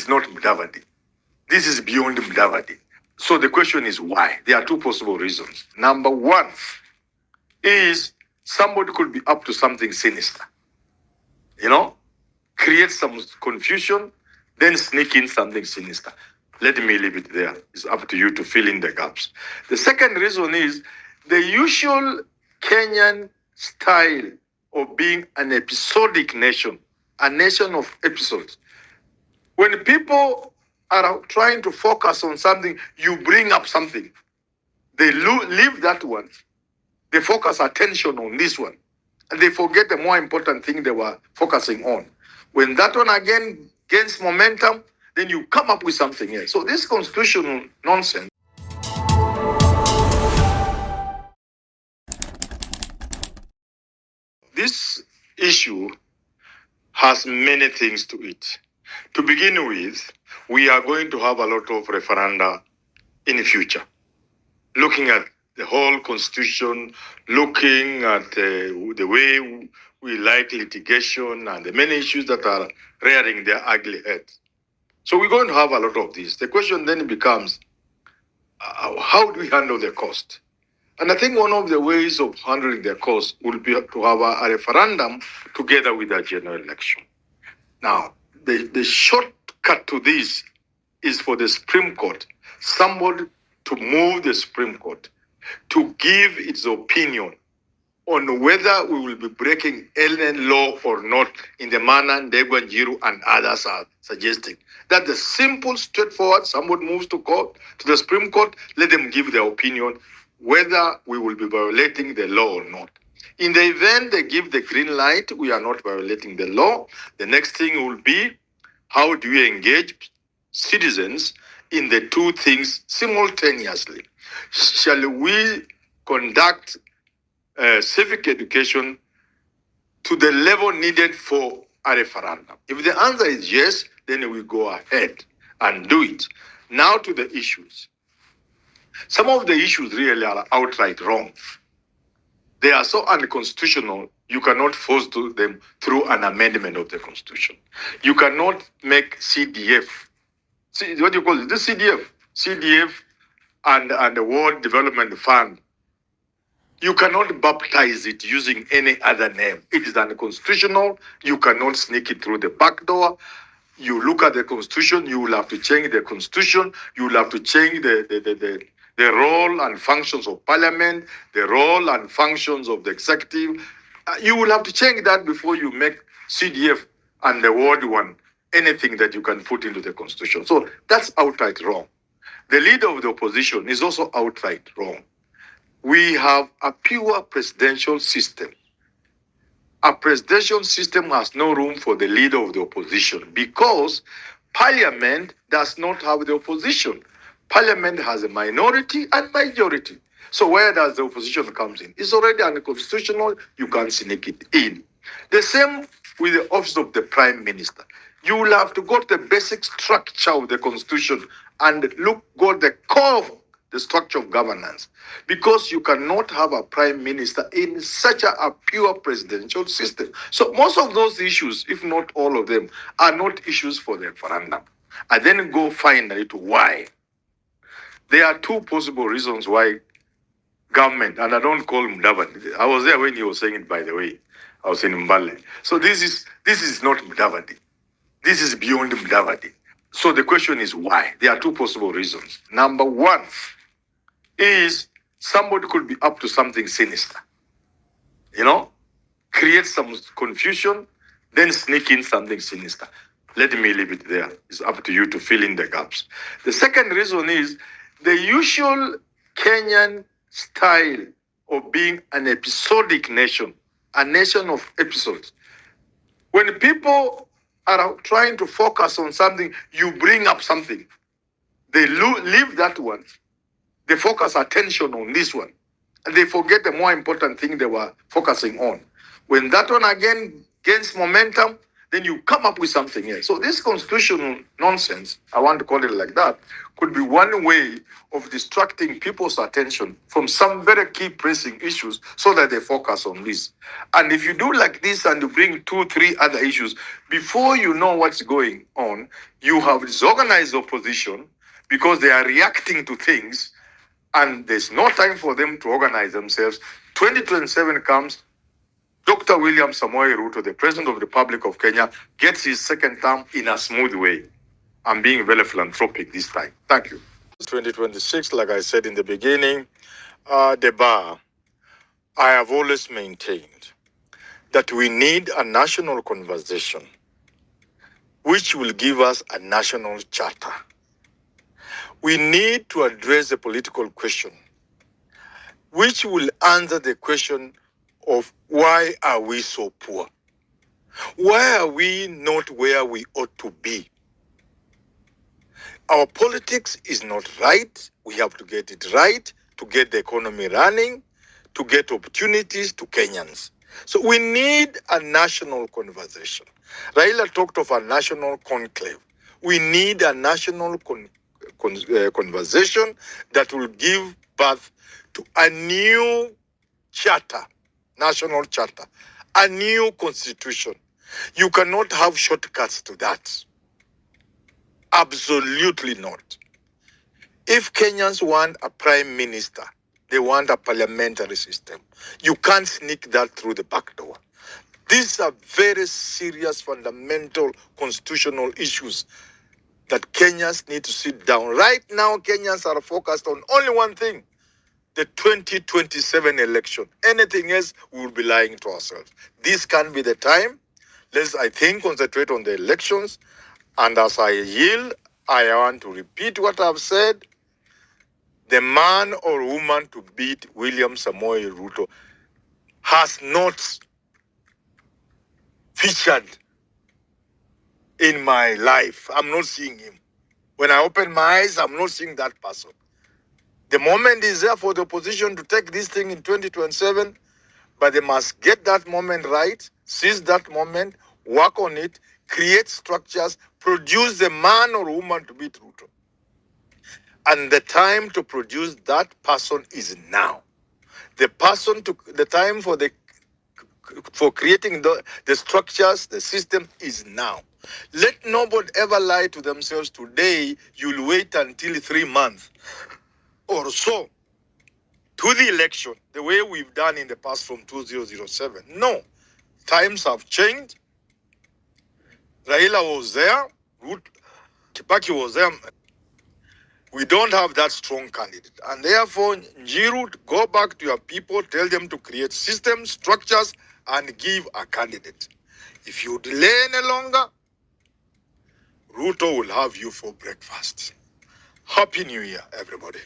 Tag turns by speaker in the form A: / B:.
A: is not Mudavadi. This is beyond Mudavadi. So the question is why? There are two possible reasons. Number one is somebody could be up to something sinister. Create some confusion, then sneak in something sinister. Let me leave it there. It's up to you to fill in the gaps. The second reason is the usual Kenyan style of being an episodic nation, a nation of episodes. When people are trying to focus on something, you bring up something. They leave that one. They focus attention on this one. And they forget the more important thing they were focusing on. When that one again gains momentum, then you come up with something else. So this constitutional nonsense. This issue has many things to it. To begin with, we are going to have a lot of referenda in the future. Looking at the whole constitution, looking at the way we like litigation and the many issues that are rearing their ugly head. So we're going to have a lot of this. The question then becomes, how do we handle the cost? And I think one of the ways of handling the cost will be to have a referendum together with a general election. Now, the shortcut to this is for the Supreme Court, somebody to move the Supreme Court to give its opinion on whether we will be breaking alien law or not in the manner Ndegwa Njiru and others are suggesting. That's the simple, straightforward. Somebody moves to the Supreme Court, let them give their opinion whether we will be violating the law or not. In the event they give the green light, we are not violating the law. The next thing will be, how do we engage citizens in the two things simultaneously? Shall we conduct civic education to the level needed for a referendum? If the answer is yes, then we go ahead and do it. Now to the issues. Some of the issues really are outright wrong. They are so unconstitutional, you cannot force them through an amendment of the Constitution. You cannot make CDF. What do you call it? The CDF. CDF and the World Development Fund. You cannot baptize it using any other name. It is unconstitutional. You cannot sneak it through the back door. You look at the Constitution, you will have to change the Constitution. You will have to change the role and functions of Parliament, the role and functions of the Executive. You will have to change that before you make CDF and the World one anything that you can put into the Constitution. So that's outright wrong. The leader of the opposition is also outright wrong. We have a pure presidential system. A presidential system has no room for the leader of the opposition because Parliament does not have the opposition. Parliament has a minority and majority. So where does the opposition comes in? It's already unconstitutional. You can't sneak it in. The same with the office of the Prime Minister. You will have to go to the basic structure of the Constitution and go to the core of the structure of governance, because you cannot have a prime minister in such a pure presidential system. So most of those issues, if not all of them, are not issues for the referendum. And then go finally to why. There are two possible reasons why government, and I don't call Mudavadi. I was there when he was saying it, by the way. I was in Mbale. So this is not Mudavadi. This is beyond Mudavadi. So the question is why? There are two possible reasons. Number one is somebody could be up to something sinister. Create some confusion, then sneak in something sinister. Let me leave it there. It's up to you to fill in the gaps. The second reason is the usual Kenyan style of being an episodic nation, a nation of episodes. When people are trying to focus on something, you bring up something. They leave that one. They focus attention on this one. And they forget the more important thing they were focusing on. When that one again gains momentum, then you come up with something else. So this constitutional nonsense, I want to call it like that, could be one way of distracting people's attention from some very key pressing issues so that they focus on this. And if you do like this and you bring 2, 3 other issues, before you know what's going on, you have disorganized opposition because they are reacting to things and there's no time for them to organize themselves. 2027 comes, Dr. William Samoei Ruto, the President of the Republic of Kenya, gets his second term in a smooth way. I'm being very philanthropic this time. Thank you. 2026, like I said in the beginning, the bar, I have always maintained that we need a national conversation which will give us a national charter. We need to address the political question which will answer the question of why are we so poor? Why are we not where we ought to be? Our politics is not right. We have to get it right to get the economy running, to get opportunities to Kenyans. So we need a national conversation. Raila talked of a national conclave. We need a national conversation that will give birth to a new charter, national charter, a new constitution. You cannot have shortcuts to that. Absolutely not. If Kenyans want a prime minister, they want a parliamentary system. You can't sneak that through the back door. These are very serious, fundamental constitutional issues that Kenyans need to sit down. Right now, Kenyans are focused on only one thing, the 2027 election. Anything else, we will be lying to ourselves. This can be the time. Let's, I think, concentrate on the elections. And as I yield, I want to repeat what I've said. The man or woman to beat William Samoei Ruto has not featured in my life. I'm not seeing him. When I open my eyes, I'm not seeing that person. The moment is there for the opposition to take this thing in 2027, but they must get that moment right, seize that moment, work on it, create structures, produce the man or woman to beat Ruto. And the time to produce that person is now. The time for creating the structures, the system is now. Let nobody ever lie to themselves today, you'll wait until 3 months or so to the election, the way we've done in the past from 2007. No, times have changed. Raila was there, Kibaki was there. We don't have that strong candidate. And therefore, Njiru, go back to your people, tell them to create systems, structures, and give a candidate. If you delay any longer, Ruto will have you for breakfast. Happy New Year, everybody.